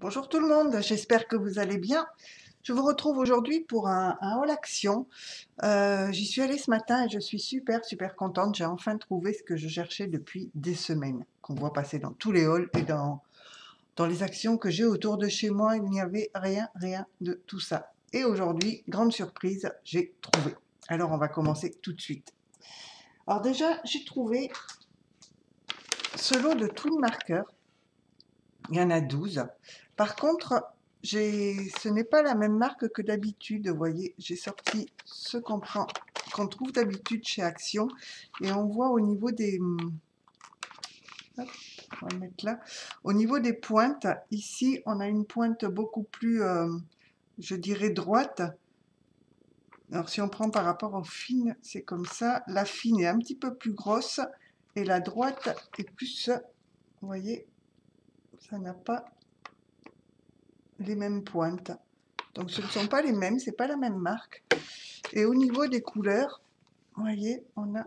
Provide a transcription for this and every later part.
Bonjour tout le monde, j'espère que vous allez bien. Je vous retrouve aujourd'hui pour un haul action. J'y suis allée ce matin et je suis super contente. J'ai enfin trouvé ce que je cherchais depuis des semaines, qu'on voit passer dans tous les hauls et dans les actions que j'ai autour de chez moi. Il n'y avait rien de tout ça. Et aujourd'hui, grande surprise, j'ai trouvé. Alors on va commencer tout de suite. Alors déjà, j'ai trouvé ce lot de twin markers. Il y en a 12. Par contre, ce n'est pas la même marque que d'habitude. Vous voyez, j'ai sorti ce qu'on trouve d'habitude chez Action. Et on voit au niveau des... Hop, on va le mettre là. Au niveau des pointes, ici, on a une pointe beaucoup plus, je dirais, droite. Alors, si on prend par rapport aux fines, c'est comme ça. La fine est un petit peu plus grosse et la droite est plus... Vous voyez, ça n'a pas les mêmes pointes. Donc ce ne sont pas les mêmes, c'est pas la même marque. Et au niveau des couleurs, vous voyez, on a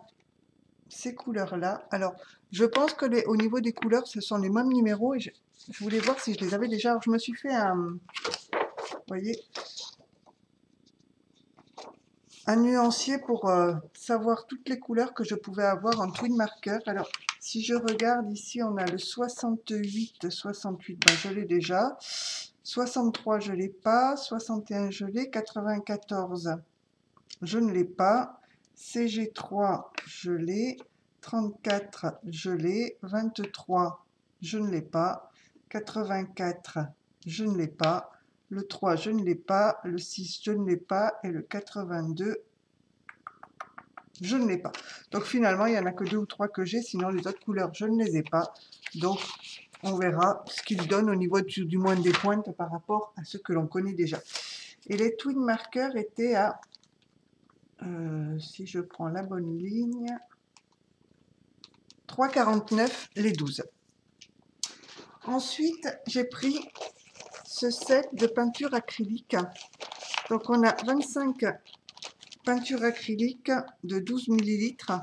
ces couleurs-là. Alors, je pense que au niveau des couleurs, ce sont les mêmes numéros. Et je voulais voir si je les avais déjà. Alors, je me suis fait vous voyez, un nuancier pour savoir toutes les couleurs que je pouvais avoir en twin marker. Alors, si je regarde ici, on a le 68, 68, ben, je l'ai déjà. 63, je l'ai pas. 61, je l'ai. 94, je ne l'ai pas. CG3, je l'ai. 34, je l'ai. 23, je ne l'ai pas. 84, je ne l'ai pas. Le 3, je ne l'ai pas. Le 6, je ne l'ai pas. Et le 82, je ne l'ai pas. Donc finalement, il n'y en a que 2 ou 3 que j'ai. Sinon, les autres couleurs, je ne les ai pas. Donc, on verra ce qu'ils donnent au niveau du moins des pointes par rapport à ce que l'on connaît déjà. Et les twin markers étaient à... si je prends la bonne ligne, 3,49 les 12. Ensuite, j'ai pris ce set de peinture acrylique. Donc, on a 25 peintures acryliques de 12 millilitres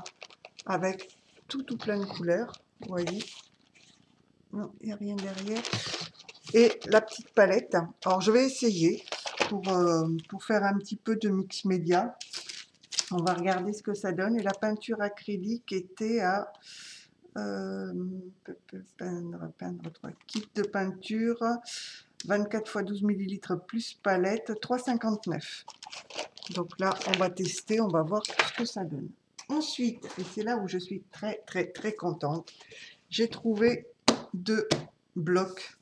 avec tout plein de couleurs. Vous voyez, non, il n'y a rien derrière. Et la petite palette. Alors, je vais essayer pour faire un petit peu de mix média. On va regarder ce que ça donne. Et la peinture acrylique était à peindre 3 kits de peinture, 24 x 12 millilitres plus palette, 3,59. Donc là, on va tester, on va voir ce que ça donne. Ensuite, et c'est là où je suis très contente, j'ai trouvé 2 blocs,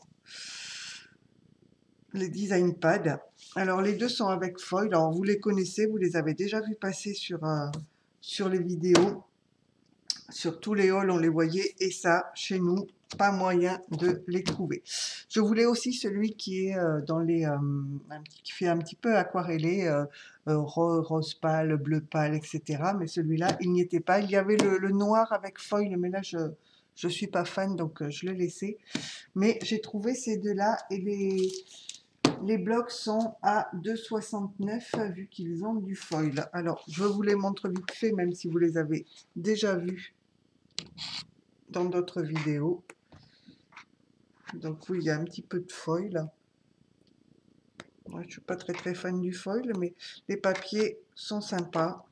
les design pads. Alors les deux sont avec foil. Alors vous les connaissez, vous les avez déjà vus passer sur les vidéos. Sur tous les hauls, on les voyait, et ça, chez nous, pas moyen de les trouver. Je voulais aussi celui qui est dans les, qui fait un petit peu aquarellé, rose pâle, bleu pâle, etc. Mais celui-là, il n'y était pas. Il y avait le noir avec foil, mais là, je suis pas fan, donc je l'ai laissé. Mais j'ai trouvé ces deux-là, et les blocs sont à 2,69 vu qu'ils ont du foil. Alors, je vous les montre vite fait, même si vous les avez déjà vus dans d'autres vidéos. Donc oui, il y a un petit peu de foil. Moi, je ne suis pas très fan du foil, mais les papiers sont sympas.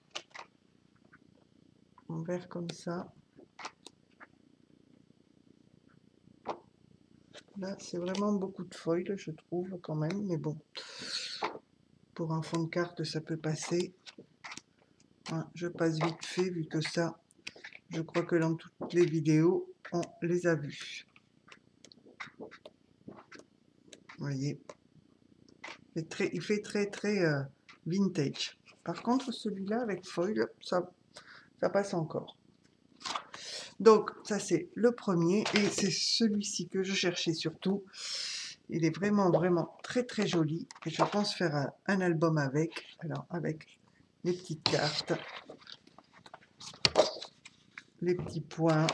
En vert comme ça. Là, c'est vraiment beaucoup de foil, je trouve, quand même. Mais bon, pour un fond de carte, ça peut passer. Hein, je passe vite fait, vu que ça, je crois que dans toutes les vidéos, on les a vus. Vous voyez, il fait très vintage. Par contre, celui-là avec foil, ça passe encore. Donc, ça c'est le premier, et c'est celui-ci que je cherchais surtout. Il est vraiment très joli, et je pense faire un album avec. Alors, avec les petites cartes, les petits points.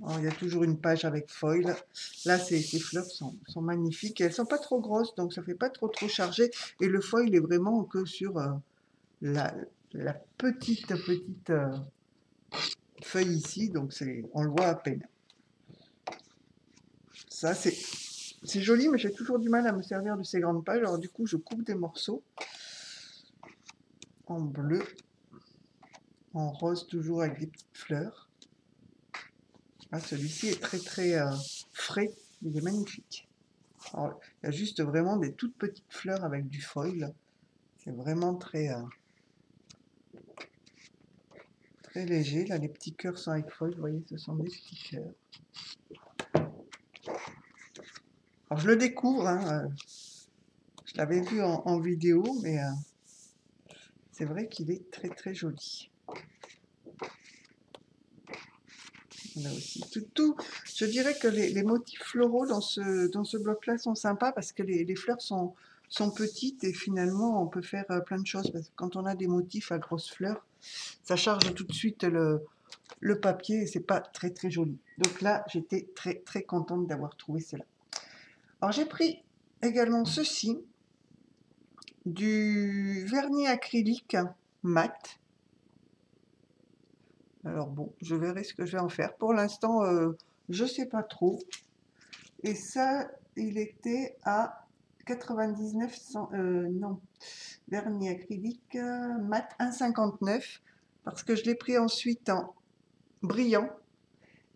Alors, il y a toujours une page avec foil. Là, ces fleurs sont magnifiques, et elles sont pas trop grosses, donc ça fait pas trop chargé. Et le foil est vraiment que sur la petite feuille ici, donc on le voit à peine. Ça, c'est joli, mais j'ai toujours du mal à me servir de ces grandes pages. Alors du coup, je coupe des morceaux en bleu, en rose, toujours avec des petites fleurs. Ah, celui-ci est très très frais, il est magnifique. Alors, il y a juste vraiment des toutes petites fleurs avec du foil. C'est vraiment très, très léger. Là, les petits cœurs sont avec foil, vous voyez, ce sont des petits cœurs. Alors, je le découvre, hein, je l'avais vu en vidéo, mais c'est vrai qu'il est très très joli. On a aussi je dirais que les motifs floraux dans ce bloc-là sont sympas parce que les fleurs sont petites et finalement on peut faire plein de choses. Parce que quand on a des motifs à grosses fleurs, ça charge tout de suite le papier et c'est pas très très joli. Donc là, j'étais très très contente d'avoir trouvé cela. Alors j'ai pris également ceci, du vernis acrylique mat. Alors bon, je verrai ce que je vais en faire. Pour l'instant, je sais pas trop. Et ça, il était à 99 non, vernis acrylique mat 1,59 parce que je l'ai pris ensuite en brillant.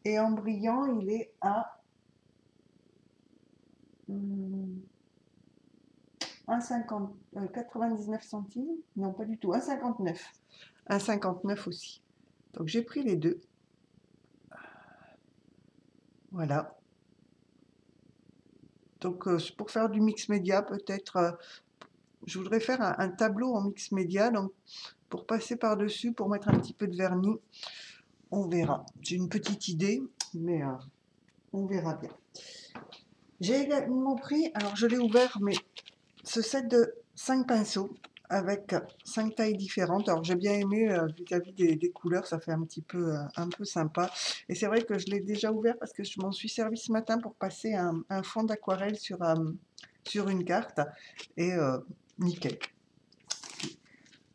Et en brillant, il est à 1,50, 99 centimes. Non, pas du tout, 1,59. 1,59 aussi. Donc j'ai pris les deux. Voilà. Donc pour faire du mix média, peut-être, je voudrais faire un tableau en mix média. Donc pour passer par-dessus, pour mettre un petit peu de vernis, on verra. J'ai une petite idée, mais on verra bien. J'ai également pris, alors je l'ai ouvert, mais ce set de 5 pinceaux avec 5 tailles différentes. Alors j'ai bien aimé vis-à-vis des couleurs, ça fait un peu sympa. Et c'est vrai que je l'ai déjà ouvert parce que je m'en suis servi ce matin pour passer un fond d'aquarelle sur une carte. Et nickel.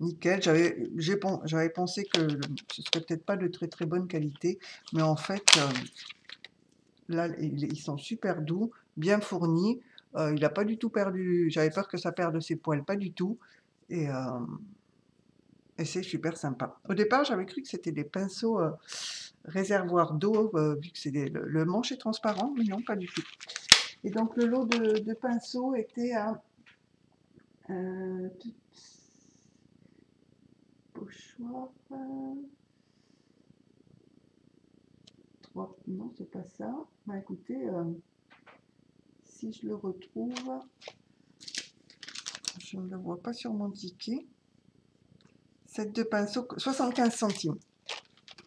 Nickel, j'avais pensé que ce serait peut-être pas de très très bonne qualité, mais en fait, là, ils sont super doux, bien fournis. Il n'a pas du tout perdu, j'avais peur que ça perde ses poils, pas du tout. Et, c'est super sympa. Au départ, j'avais cru que c'était des pinceaux réservoirs d'eau, vu que le manche est transparent, mais non, pas du tout. Et donc, le lot de pinceaux était à pochoir. Non, c'est pas ça. Bah écoutez, si je le retrouve, je ne le vois pas sur mon ticket. Set de pinceaux, 75 centimes,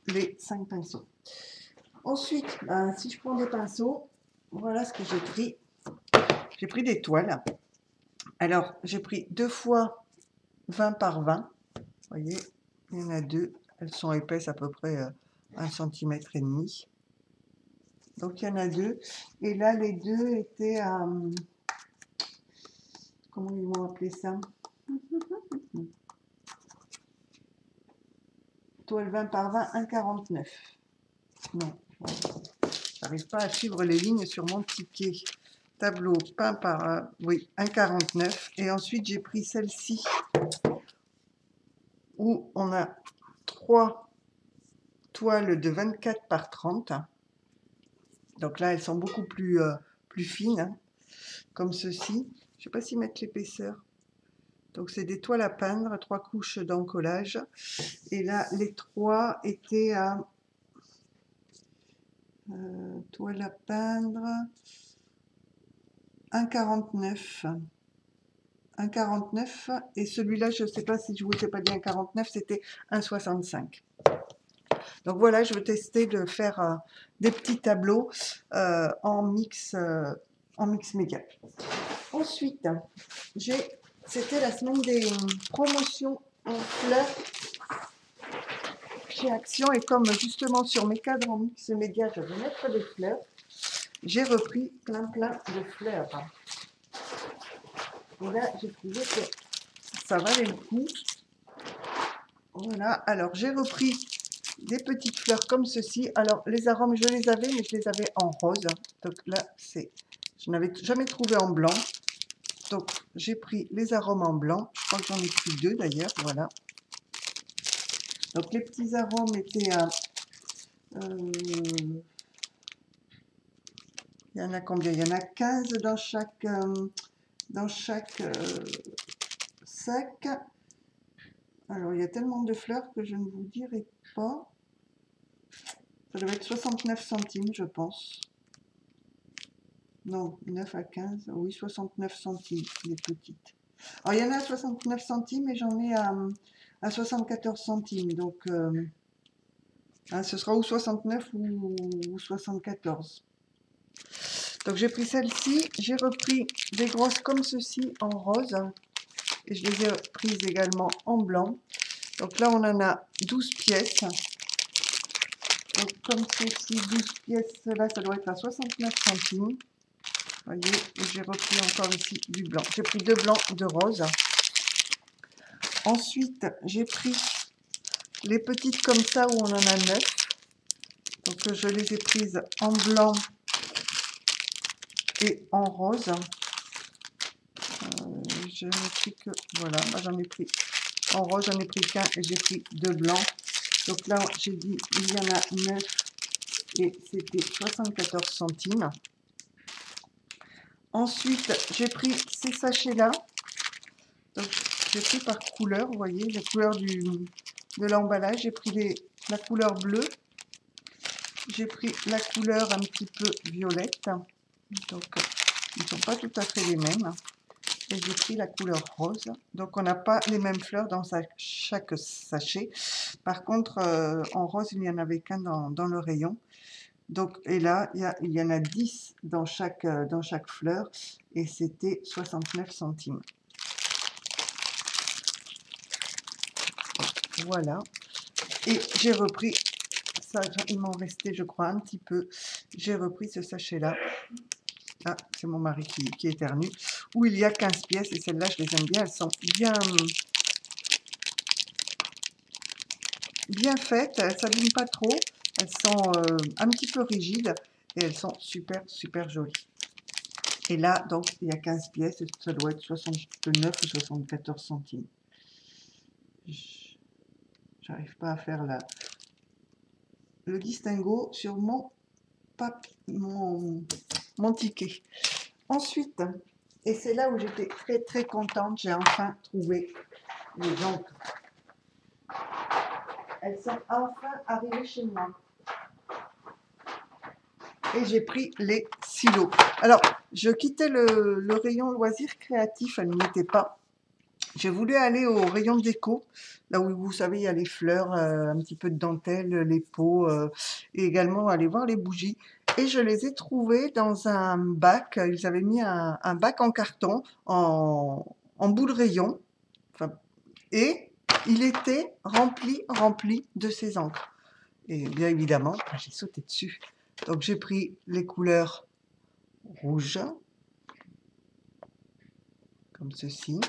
les 5 pinceaux. Ensuite, si je prends des pinceaux, voilà ce que j'ai pris. J'ai pris des toiles. Alors, j'ai pris 2 fois 20 par 20. Vous voyez, il y en a 2. Elles sont épaisses à peu près 1,5 cm. Donc, il y en a 2. Et là, les deux étaient à... comment ils vont appeler ça? Toile 20 par 20, 1,49. Non, j'arrive pas à suivre les lignes sur mon ticket. Tableau peint par, oui, 1,49. Et ensuite, j'ai pris celle-ci où on a 3 toiles de 24 par 30. Donc là, elles sont beaucoup plus fines, hein, comme ceci. Je ne sais pas si mettre l'épaisseur. Donc, c'est des toiles à peindre, 3 couches d'encollage. Et là, les 3 étaient à toile à peindre 1,49. 1,49 et celui-là, je ne sais pas si je vous ai pas dit 1,49, c'était 1,65. Donc voilà, je vais tester de faire des petits tableaux en mix média. Ensuite, c'était la semaine des promotions en fleurs chez Action et comme justement sur mes cadres en mix média, je vais mettre des fleurs, j'ai repris plein de fleurs. Et là, j'ai trouvé que ça valait le coup. Voilà, alors j'ai repris des petites fleurs comme ceci. Alors, les arômes, je les avais, mais je les avais en rose. Donc là, je n'avais jamais trouvé en blanc. Donc, j'ai pris les arômes en blanc. Je crois que j'en ai pris 2 d'ailleurs, voilà. Donc, les petits arômes étaient à... il y en a combien? Il y en a 15 dans chaque sac. Alors, il y a tellement de fleurs que je ne vous dirai pas. Ça doit être 69 centimes, je pense. Non, 9 à 15. Oui, 69 centimes, les petites. Alors, il y en a à 69 centimes et j'en ai à 74 centimes. Donc, ce sera ou 69 ou 74. Donc, j'ai pris celle-ci. J'ai repris des grosses comme ceci en rose. Et je les ai prises également en blanc. Donc là, on en a 12 pièces. Donc comme ceci, 12 pièces, là, ça doit être à 69 centimes. Vous voyez, et j'ai repris encore ici du blanc. J'ai pris 2 blancs, 2 roses. Ensuite, j'ai pris les petites comme ça où on en a 9. Donc je les ai prises en blanc et en rose. Je n'ai pris que... Voilà, moi j'en ai pris en rose, j'en ai pris qu'un et j'ai pris 2 blancs. Donc là, j'ai dit, il y en a 9 et c'était 74 centimes. Ensuite, j'ai pris ces sachets-là. Donc, j'ai pris par couleur, vous voyez, la couleur de l'emballage. J'ai pris la couleur bleue. J'ai pris la couleur un petit peu violette. Donc, ils ne sont pas tout à fait les mêmes. Et j'ai pris la couleur rose. Donc, on n'a pas les mêmes fleurs dans chaque sachet. Par contre, en rose, il n'y en avait qu'un dans le rayon. Donc, et là, il y en a 10 dans chaque fleur. Et c'était 69 centimes. Voilà. Et j'ai repris, ça, il m'en restait, je crois, un petit peu. J'ai repris ce sachet-là. Ah, c'est mon mari qui éternue. Où il y a 15 pièces. Et celles-là, je les aime bien. Elles sont bien faites. Elles ne s'abîment pas trop. Elles sont un petit peu rigides. Et elles sont super, super jolies. Et là, donc, il y a 15 pièces. Ça doit être 69 ou 74 centimes. J'arrive pas à faire le distinguo sur mon ticket. Ensuite, et c'est là où j'étais très très contente, j'ai enfin trouvé les encres. Elles sont enfin arrivées chez moi. Et j'ai pris les silos. Alors, je quittais le rayon loisirs créatifs, elle n'y était pas. J'ai voulu aller au rayon déco, là où vous savez, il y a les fleurs, un petit peu de dentelle, les pots, et également aller voir les bougies. Et je les ai trouvées dans un bac. Ils avaient mis un bac en carton, en bout de rayon. Enfin, et il était rempli de ces encres. Et bien évidemment, j'ai sauté dessus. Donc j'ai pris les couleurs rouges, comme ceci.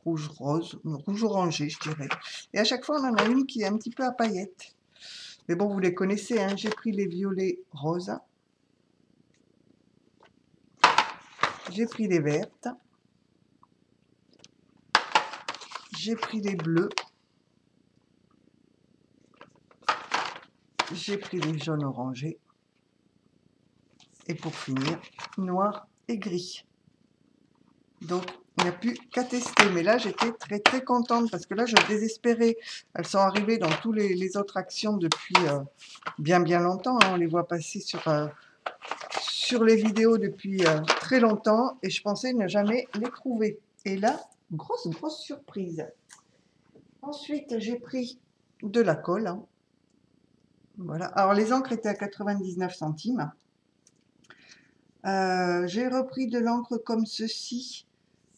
Rouge rose, rouge orangé, je dirais. Et à chaque fois, on en a une qui est un petit peu à paillettes. Mais bon, vous les connaissez, hein. J'ai pris les violets roses. J'ai pris les vertes. J'ai pris les bleus. J'ai pris les jaunes orangés. Et pour finir, noir et gris. Donc, il n'y a plus qu'à tester. Mais là, j'étais très très contente parce que là, je désespérais. Elles sont arrivées dans tous les autres actions depuis bien longtemps, hein. On les voit passer sur les vidéos depuis très longtemps et je pensais ne jamais les trouver. Et là, grosse surprise. Ensuite, j'ai pris de la colle, hein. Voilà. Alors, les encres étaient à 99 centimes. J'ai repris de l'encre comme ceci.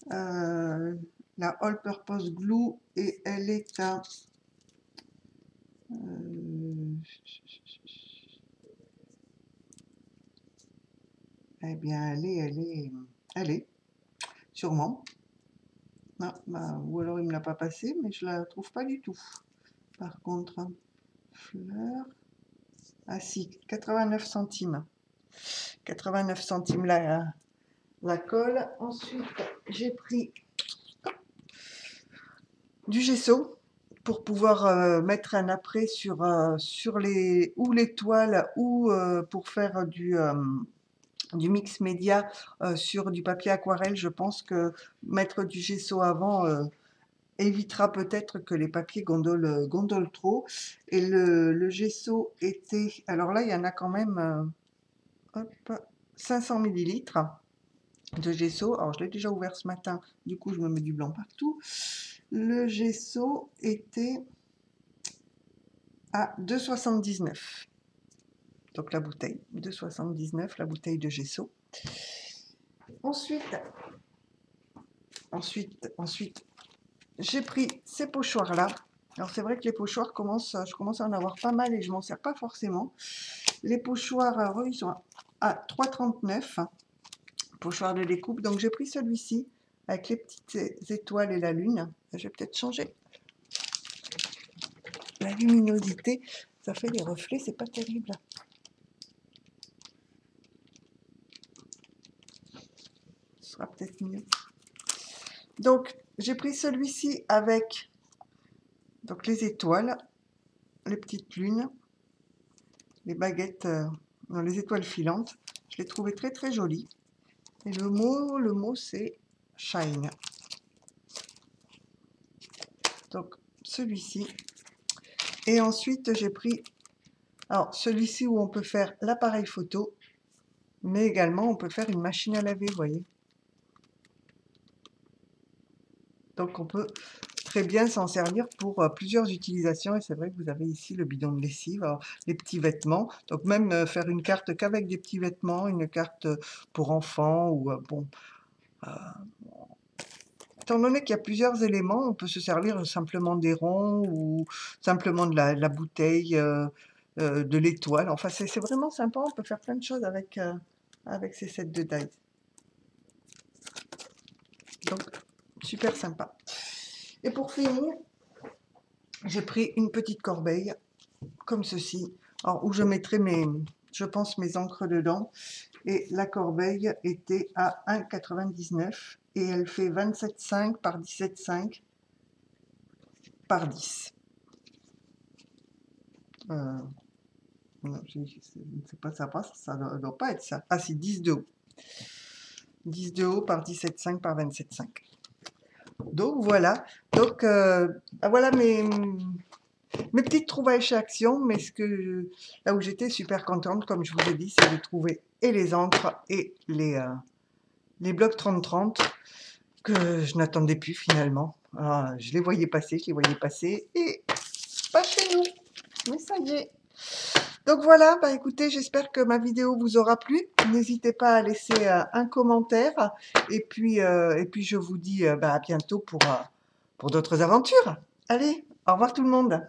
La All Purpose Glue et elle est à eh bien elle est sûrement. Ah, bah, ou alors il me l'a pas passé mais je la trouve pas du tout par contre. fleur. Ah si, 89 centimes. 89 centimes la colle. Ensuite, j'ai pris du gesso pour pouvoir mettre un après sur les toiles ou pour faire du mix média sur du papier aquarelle. Je pense que mettre du gesso avant évitera peut-être que les papiers gondolent trop. Et le gesso était... Alors là, il y en a quand même hop, 500 millilitres de gesso. Alors, je l'ai déjà ouvert ce matin, du coup, je me mets du blanc partout. Le gesso était à 2,79. Donc, la bouteille, 2,79, la bouteille de gesso. Ensuite, j'ai pris ces pochoirs-là. Alors, c'est vrai que les pochoirs, je commence à en avoir pas mal et je m'en sers pas forcément. Les pochoirs, ils sont à 3,39. Pochoir de découpe. Donc, j'ai pris celui-ci avec les petites étoiles et la lune. Je vais peut-être changer la luminosité. Ça fait des reflets, c'est pas terrible. Ce sera peut-être mieux. Donc, j'ai pris celui-ci avec donc, les étoiles, les petites lunes, les baguettes, non, les étoiles filantes. Je l'ai trouvé très très joli. Et le mot c'est Shine. Donc, celui-ci. Et ensuite, j'ai pris alors celui-ci où on peut faire l'appareil photo, mais également on peut faire une machine à laver, vous voyez. Donc on peut très bien s'en servir pour plusieurs utilisations. Et c'est vrai que vous avez ici le bidon de lessive, alors, les petits vêtements. Donc même faire une carte qu'avec des petits vêtements, une carte pour enfants ou bon. Étant donné qu'il y a plusieurs éléments, on peut se servir simplement des ronds ou simplement de la bouteille, de l'étoile. Enfin, c'est vraiment sympa. On peut faire plein de choses avec ces sets de dies. Donc, super sympa. Et pour finir, j'ai pris une petite corbeille, comme ceci, alors, où je mettrai je pense, mes encres dedans. Et la corbeille était à 1,99 et elle fait 27,5 par 17,5 par 10. Non, c'est pas ça passe, ça doit pas être ça. Ah si, 10 de haut. 10 de haut par 17,5 par 27,5. Donc voilà. Donc voilà mes petites trouvailles chez Action. Mais là où j'étais super contente, comme je vous ai dit, c'est de trouver et les encres et les blocs 30-30 que je n'attendais plus finalement. Alors, je les voyais passer et pas chez nous. Mais ça y est. Donc voilà, bah écoutez, j'espère que ma vidéo vous aura plu. N'hésitez pas à laisser un commentaire. Et puis je vous dis à bientôt pour d'autres aventures. Allez, au revoir tout le monde.